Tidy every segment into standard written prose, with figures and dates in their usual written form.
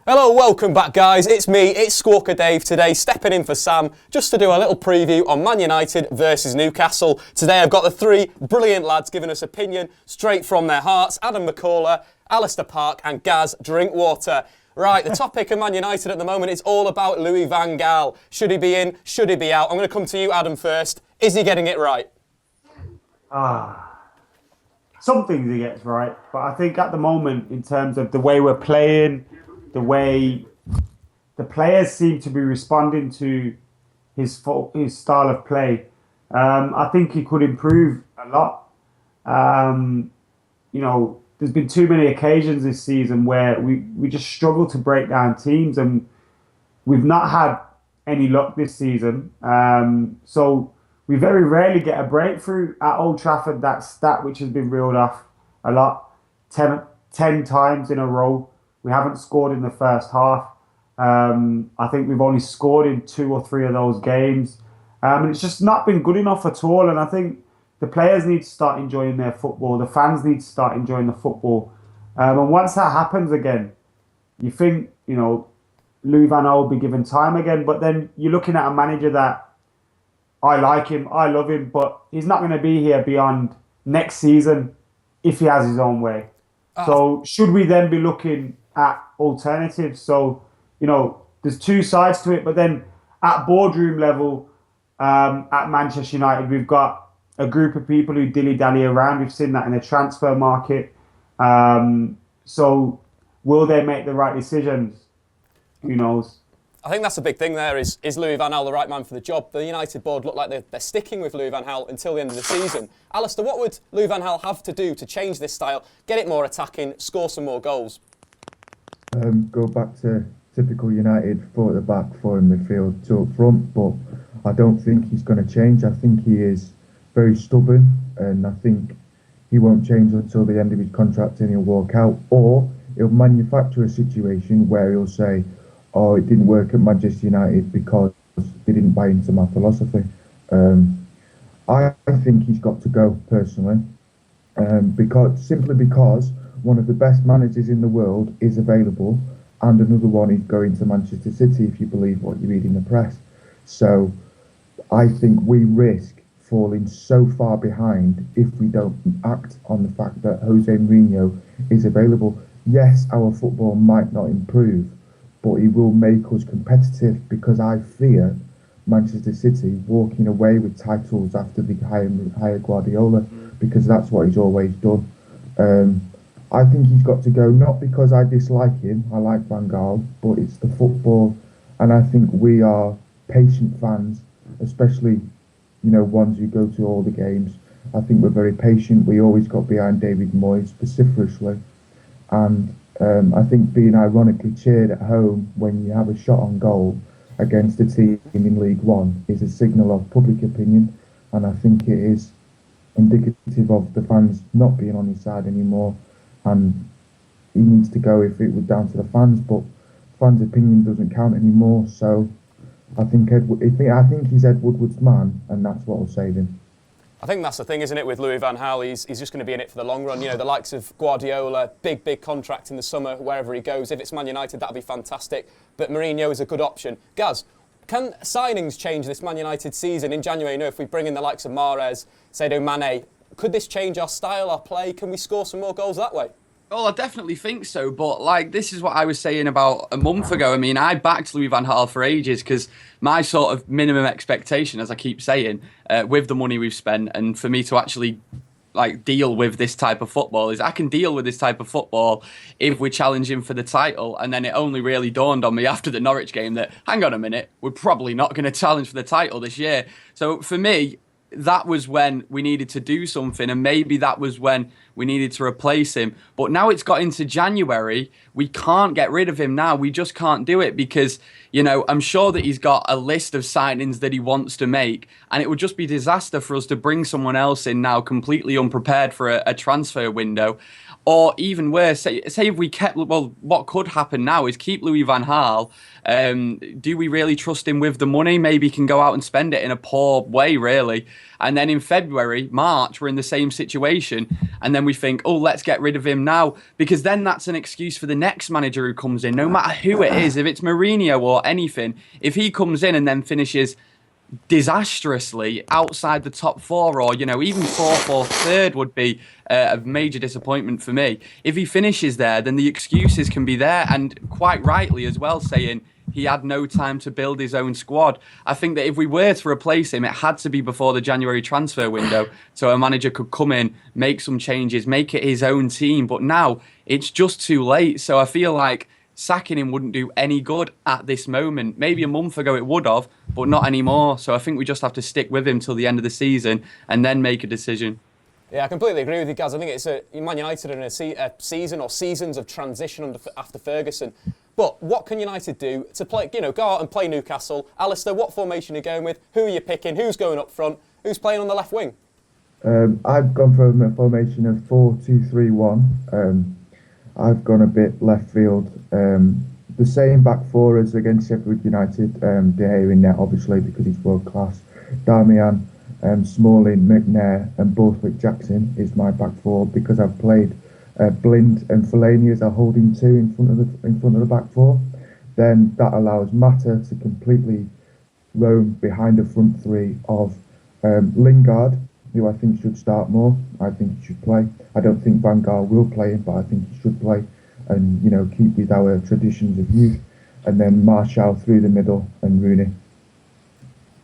Hello, welcome back guys, it's me, it's Squawka Dave today, stepping in for Sam, just to do a little preview on Man United versus Newcastle. Today I've got the three brilliant lads giving us opinion straight from their hearts. Adam McCaller, Alasdair Park and Gaz Drinkwater. Right, the topic of Man United at the moment is all about Louis van Gaal. Should he be in, should he be out? I'm going to come to you, Adam, first. Is he getting it right? Some things he gets right, but I think at the moment, in terms of the way we're playing, the way the players seem to be responding to his style of play, I think he could improve a lot. There's been too many occasions this season where we just struggle to break down teams, and we've not had any luck this season. So we very rarely get a breakthrough at Old Trafford. That stat which has been reeled off a lot, 10 times in a row. We haven't scored in the first half. I think we've only scored in 2 or 3 of those games. And it's just not been good enough at all. And I think the players need to start enjoying their football. The fans need to start enjoying the football. And once that happens again, you think, Louis van Gaal will be given time again. But then you're looking at a manager that I like him, I love him, but he's not going to be here beyond next season if he has his own way. So should we then be looking at alternatives? So, there's two sides to it, but then at boardroom level, at Manchester United, we've got a group of people who dilly-dally around. We've seen that in the transfer market. So will they make the right decisions? Who knows? I think that's a big thing there. Is Louis van Gaal the right man for the job? The United board look like they're sticking with Louis van Gaal until the end of the season. Alasdair, what would Louis van Gaal have to do to change this style, get it more attacking, score some more goals? Go back to typical United, 4 at the back, 4 in midfield, 2 up front, but I don't think he's going to change. I think he is very stubborn, and I think he won't change until the end of his contract and he'll walk out, or he'll manufacture a situation where he'll say, oh, it didn't work at Manchester United because they didn't buy into my philosophy. I think he's got to go, personally, simply because one of the best managers in the world is available, and another one is going to Manchester City, if you believe what you read in the press. So I think we risk falling so far behind if we don't act on the fact that Jose Mourinho is available. Yes, our football might not improve, but he will make us competitive, because I fear Manchester City walking away with titles after the hire Guardiola, because that's what he's always done. I think he's got to go, not because I dislike him, I like Van Gaal, but it's the football, and I think we are patient fans, especially, ones who go to all the games. I think we're very patient. We always got behind David Moyes vociferously, and I think being ironically cheered at home when you have a shot on goal against a team in League One is a signal of public opinion, and I think it is indicative of the fans not being on his side anymore, and he needs to go if it was down to the fans, but fans' opinion doesn't count anymore. So I think he's Ed Woodward's man, and that's what will save him. I think that's the thing, isn't it, with Louis van Gaal? He's just going to be in it for the long run. The likes of Guardiola, big contract in the summer, wherever he goes. If it's Man United, that'll be fantastic. But Mourinho is a good option. Gaz, can signings change this Man United season in January? If we bring in the likes of Mahrez, Sadio Mane, could this change our style, our play? Can we score some more goals that way? Well, I definitely think so, but this is what I was saying about a month ago. I mean, I backed Louis van Gaal for ages because my sort of minimum expectation, as I keep saying, with the money we've spent, and for me to actually deal with this type of football, is I can deal with this type of football if we're challenging for the title. And then it only really dawned on me after the Norwich game that, hang on a minute, we're probably not going to challenge for the title this year. So for me, that was when we needed to do something, and maybe that was when we needed to replace him. But now it's got into January, we can't get rid of him now. We just can't do it because, I'm sure that he's got a list of signings that he wants to make, and it would just be disaster for us to bring someone else in now completely unprepared for a transfer window. Or even worse, say if we kept, well, what could happen now is keep Louis van Gaal. Do we really trust him with the money? Maybe he can go out and spend it in a poor way, really. And then in February, March, we're in the same situation. And then we think, oh, let's get rid of him now. Because then that's an excuse for the next manager who comes in, no matter who it is, if it's Mourinho or anything. If he comes in and then finishes disastrously outside the top four, or even fourth or third would be a major disappointment for me. If he finishes there, then the excuses can be there, and quite rightly as well, saying he had no time to build his own squad. I think that if we were to replace him, it had to be before the January transfer window, so a manager could come in, make some changes, make it his own team. But now it's just too late, so I feel like sacking him wouldn't do any good at this moment. Maybe a month ago it would have, but not anymore. So I think we just have to stick with him till the end of the season and then make a decision. Yeah, I completely agree with you, Gaz. I think it's Man United in a season or seasons of transition after Ferguson. But what can United do to play? Go out and play Newcastle. Alasdair, what formation are you going with? Who are you picking? Who's going up front? Who's playing on the left wing? I've gone for a formation of 4-2-3-1. I've gone a bit left field. The same back four as against Sheffield United. De Gea in net, obviously, because he's world class. Darmian, Smalling, McNair, and Borthwick Jackson is my back four, because I've played Blind and Fellaini as a holding two in front of the back four. Then that allows Mata to completely roam behind the front three of Lingard, who I think should start more. I think he should play. I don't think Van Gaal will play him, but I think he should play and, keep with our traditions of youth. And then Martial through the middle and Rooney.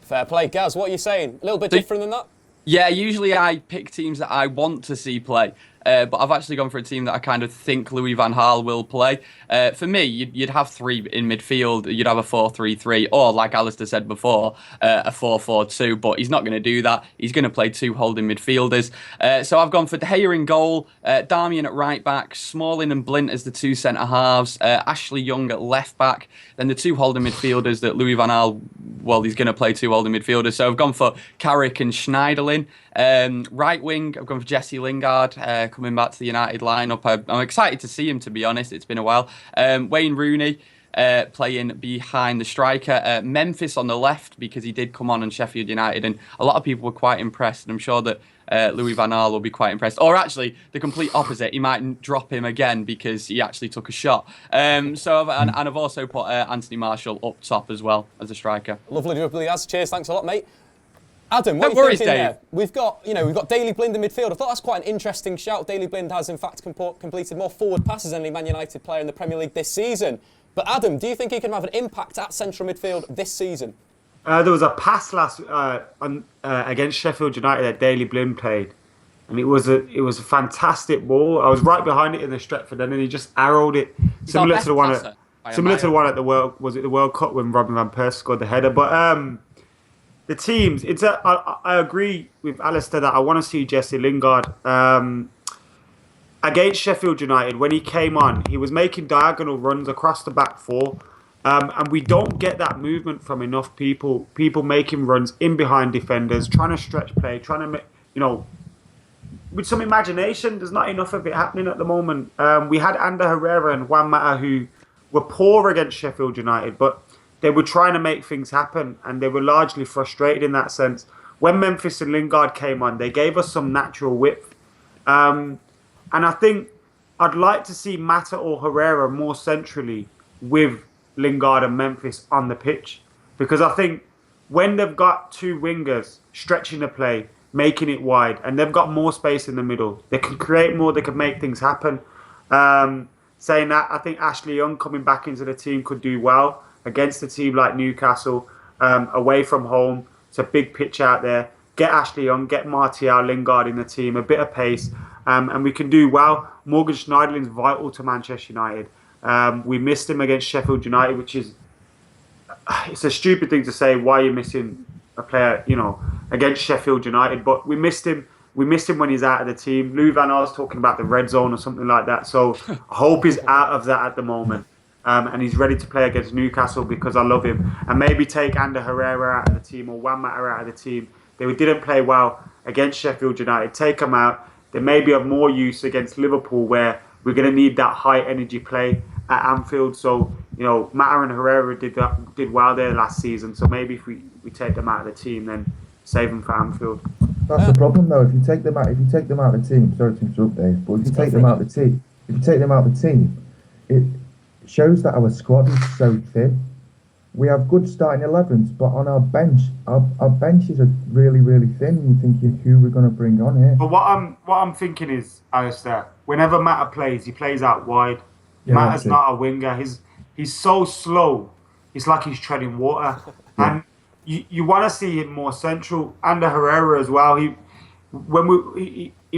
Fair play. Gaz, what are you saying? A little bit different than that? Yeah, usually I pick teams that I want to see play. But I've actually gone for a team that I kind of think Louis van Gaal will play. For me, you'd have three in midfield. You'd have a 4-3-3, or like Alasdair said before, a 4-4-2. But he's not going to do that. He's going to play two holding midfielders. So I've gone for De Gea in goal, Darmian at right back, Smalling and Blint as the two centre halves, Ashley Young at left back, then the two holding midfielders that Louis van Gaal, well, he's going to play two holding midfielders. So I've gone for Carrick and Schneiderlin. Right wing, I've gone for Jesse Lingard, coming back to the United lineup. I'm excited to see him, to be honest. It's been a while. Wayne Rooney playing behind the striker. Memphis on the left, because he did come on Sheffield United, and a lot of people were quite impressed. And I'm sure that Louis van Gaal will be quite impressed. Or actually, the complete opposite. He might drop him again because he actually took a shot. And I've also put Anthony Martial up top as well as a striker. Lovely to be with. Cheers, thanks a lot, mate. Adam, what No are you worries, thinking Dave. there? We've got Daley Blind in midfield. I thought that's quite an interesting shout. Daley Blind has, in fact, completed more forward passes than any Man United player in the Premier League this season. But Adam, do you think he can have an impact at central midfield this season? There was a pass against Sheffield United that Daley Blind played, and it was a fantastic ball. I was right behind it in the Stretford, and then he just arrowed it, similar to the one at the World Cup when Robin van Persie scored the header. But the teams, I agree with Alasdair that I want to see Jesse Lingard. Against Sheffield United, when he came on, he was making diagonal runs across the back four. And we don't get that movement from enough people. People making runs in behind defenders, trying to stretch play, trying to make, with some imagination. There's not enough of it happening at the moment. We had Ander Herrera and Juan Mata, who were poor against Sheffield United, but they were trying to make things happen, and they were largely frustrated in that sense. When Memphis and Lingard came on, they gave us some natural width. And I think I'd like to see Mata or Herrera more centrally with Lingard and Memphis on the pitch, because I think when they've got two wingers stretching the play, making it wide, and they've got more space in the middle, they can create more, they can make things happen. Saying that, I think Ashley Young coming back into the team could do well against a team like Newcastle, away from home. It's a big pitch out there. Get Ashley Young, get Martial, Lingard in the team, a bit of pace, and we can do well. Morgan Schneiderlin's vital to Manchester United. We missed him against Sheffield United, which is, it's a stupid thing to say, why you're missing a player, against Sheffield United, but we missed him. We missed him when he's out of the team. Louis van Gaal's talking about the red zone or something like that, so I hope he's out of that at the moment. and he's ready to play against Newcastle because I love him. And maybe take Ander Herrera out of the team or Juan Mata out of the team. They didn't play well against Sheffield United. Take them out. They may be of more use against Liverpool, where we're going to need that high energy play at Anfield. So, Mata and Herrera did well there last season. So maybe if we take them out of the team, then save them for Anfield. That's the problem, though. If you take them out of the team, sorry to interrupt, Dave, but if you take them out of the team, it shows that our squad is so thin. We have good starting 11s, but on our bench, our benches are really, really thin. And you're thinking, who we're going to bring on here? But what I'm thinking is, Alasdair, whenever Mata plays, he plays out wide. Yeah, Mata's not a winger. He's so slow. It's like he's treading water. Yeah. And you want to see him more central. Ander Herrera as well. He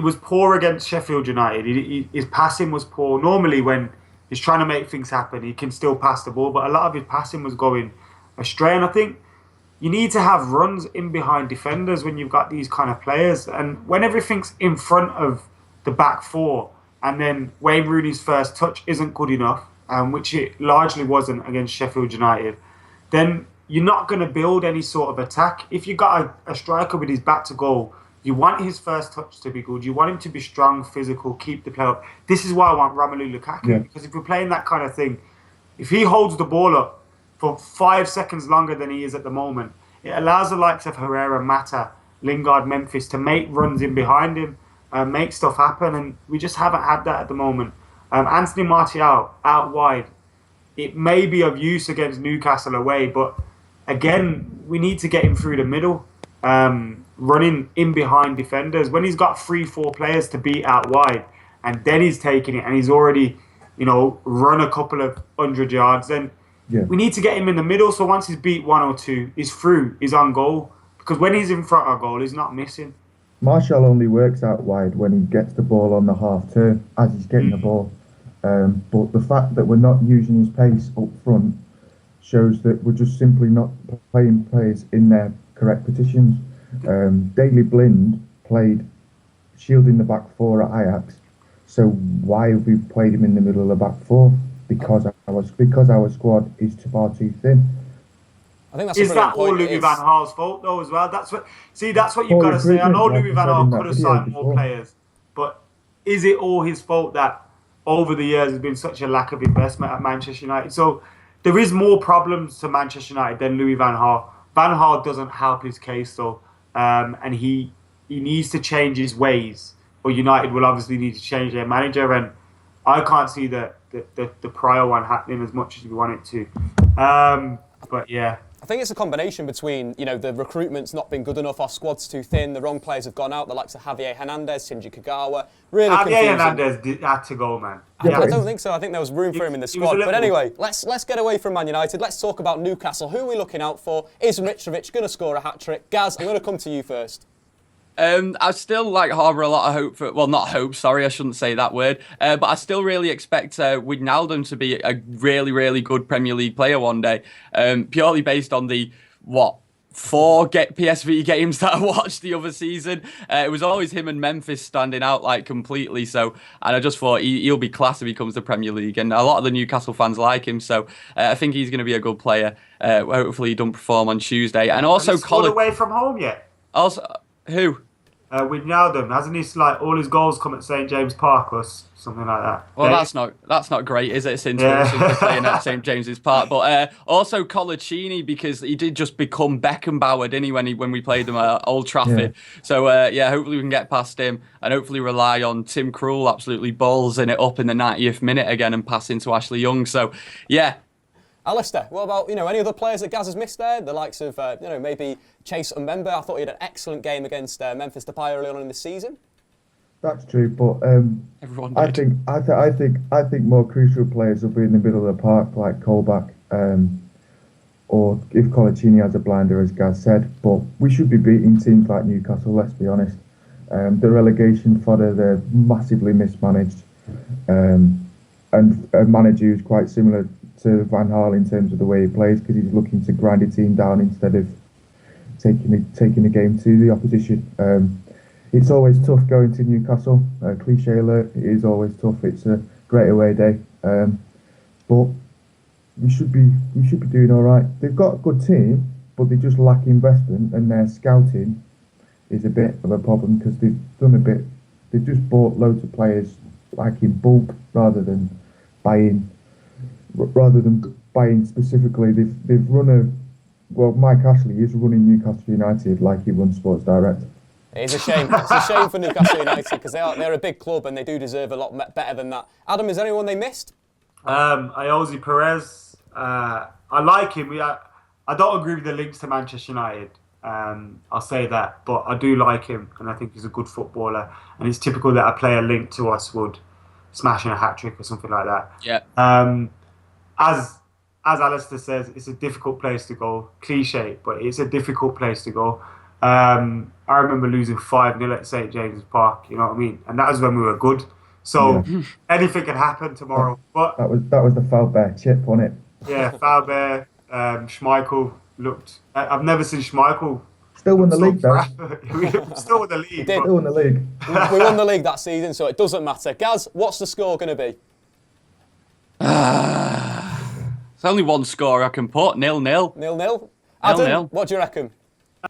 was poor against Sheffield United. His passing was poor. Normally, when he's trying to make things happen, he can still pass the ball, but a lot of his passing was going astray. And I think you need to have runs in behind defenders when you've got these kind of players. And when everything's in front of the back four, and then Wayne Rooney's first touch isn't good enough, which it largely wasn't against Sheffield United, then you're not going to build any sort of attack. If you've got a striker with his back to goal, you want his first touch to be good. You want him to be strong, physical, keep the play up. This is why I want Romelu Lukaku, because if we're playing that kind of thing, if he holds the ball up for 5 seconds longer than he is at the moment, it allows the likes of Herrera, Mata, Lingard, Memphis to make runs in behind him, make stuff happen, and we just haven't had that at the moment. Anthony Martial out wide, it may be of use against Newcastle away, but again, we need to get him through the middle, running in behind defenders. When he's got 3-4 players to beat out wide, and then he's taking it, and he's already, run a couple of 100 yards, then we need to get him in the middle. So once he's beat 1 or 2, he's through, he's on goal. Because when he's in front of goal, he's not missing. Martial only works out wide when he gets the ball on the half turn, as he's getting the ball. But the fact that we're not using his pace up front shows that we're just simply not playing players in their correct positions. Daley Blind played shielding the back four at Ajax, so why have we played him in the middle of the back four? Because our squad is far too thin. I think that's is that all Louis van Gaal's fault though as well? That's what you've got to say. I know Louis van Gaal could have signed more players, but is it all his fault that over the years there's been such a lack of investment at Manchester United? So there is more problems to Manchester United than Louis van Gaal. Van Gaal doesn't help his case though, and he needs to change his ways, or United will obviously need to change their manager, and I can't see the prior one happening as much as we want it to. But yeah. I think it's a combination between, the recruitment's not been good enough, our squad's too thin, the wrong players have gone out, the likes of Javier Hernandez, Shinji Kagawa. Really confusing. Javier Hernandez had to go, man. I don't think so. I think there was room for him in the squad. But anyway, let's get away from Man United. Let's talk about Newcastle. Who are we looking out for? Is Mitrovic going to score a hat-trick? Gaz, I'm going to come to you first. I still harbour a lot of hope for, well, not hope, sorry, I shouldn't say that word, but I still really expect Wijnaldum to be a really, really good Premier League player one day, purely based on the, 4 PSV games that I watched the other season. It was always him and Memphis standing out completely, and I just thought he'll be class if he comes to Premier League, and a lot of the Newcastle fans like him, so I think he's going to be a good player. Hopefully he doesn't perform on Tuesday. And also Colin away from home yet? Also, who? Wijnaldum, hasn't he all his goals come at St James Park or something like that? Well, that's not great, is it? Since we're playing at St James's Park, but also Colaccini, because he did just become Beckenbauer, didn't he, when we played them at Old Trafford? Yeah. So hopefully we can get past him and hopefully rely on Tim Krul absolutely ballsing it up in the 90th minute again and passing to Ashley Young. So yeah. Alasdair, what about any other players that Gaz has missed there? The likes of maybe Chase Mbembe. I thought he had an excellent game against Memphis Depay early on in the season. That's true, but I think more crucial players will be in the middle of the park, like Colback, or if Colaccini has a blinder, as Gaz said. But we should be beating teams like Newcastle. Let's be honest. The relegation fodder, they're massively mismanaged, and a manager who's quite similar to Van Gaal in terms of the way he plays, because he's looking to grind a team down instead of taking the game to the opposition. It's always tough going to Newcastle. Cliche alert, it is always tough. It's a great away day. But we should be doing all right. They've got a good team, but they just lack investment, and their scouting is a bit of a problem because they've done a bit. They've just bought loads of players like in bulk rather than buying specifically. They've run Mike Ashley is running Newcastle United like he runs Sports Direct. It is a shame. It's a shame for Newcastle United because they're a big club and they do deserve a lot better than that. Adam, is there anyone they missed? Iosi Perez. I like him. I don't agree with the links to Manchester United. I'll say that, but I do like him, and I think he's a good footballer. And it's typical that a player linked to us would smash in a hat trick or something like that. Yeah. As Alasdair says, it's a difficult place to go. Cliche, but it's a difficult place to go. I remember losing 5-0 at St James's Park. You know what I mean? And that was when we were good. So anything can happen tomorrow. But that was the Foulbear chip, wasn't it? Yeah, Foulbear, Schmeichel looked. I've never seen Schmeichel. Still won the league, though. We still won the league. Still won the league. We won the league that season, so it doesn't matter. Gaz, what's the score going to be? It's only one score I can put. 0-0. 0-0. Adam, what do you reckon?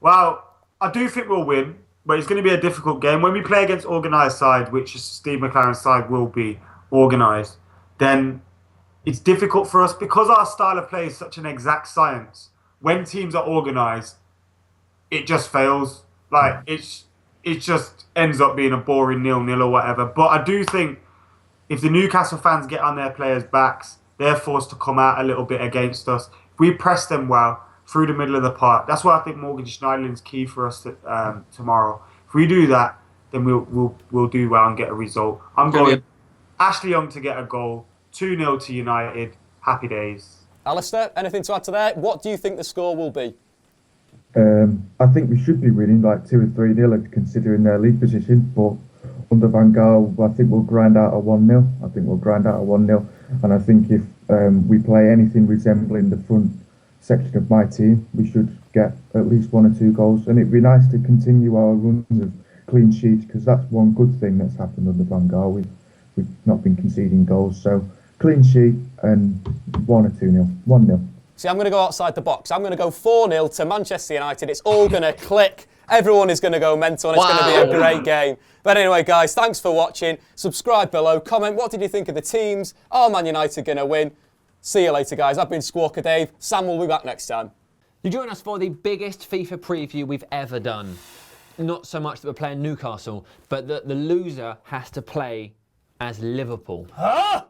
Well, I do think we'll win, but it's going to be a difficult game. When we play against organised side, which Steve McLaren's side will be organised, then it's difficult for us because our style of play is such an exact science. When teams are organised, it just fails. Like it just ends up being a boring 0-0 or whatever. But I do think if the Newcastle fans get on their players' backs, they're forced to come out a little bit against us. If we press them well through the middle of the park, that's why I think Morgan Schneiderlin's key for us tomorrow. If we do that, then we'll do well and get a result. I'm going Ashley Young to get a goal. 2-0 to United. Happy days. Alasdair, anything to add to that? What do you think the score will be? I think we should be winning like 2 or 3-0 considering their league position, but under Van Gaal, I think we'll grind out a 1-0. And I think if we play anything resembling the front section of my team, we should get at least 1 or 2 goals. And it'd be nice to continue our runs of clean sheets because that's one good thing that's happened under Van Gaal. We've not been conceding goals. So clean sheet and 1 or 2-0. 1-0. See, I'm going to go outside the box. I'm going to go 4-0 to Manchester United. It's all going to click. Everyone is going to go mental and it's going to be a great game. But anyway, guys, thanks for watching. Subscribe below. Comment, what did you think of the teams? Are Man United going to win? See you later, guys. I've been Squawka Dave. Sam will be back next time. You join us for the biggest FIFA preview we've ever done. Not so much that we're playing Newcastle, but that the loser has to play as Liverpool. Huh?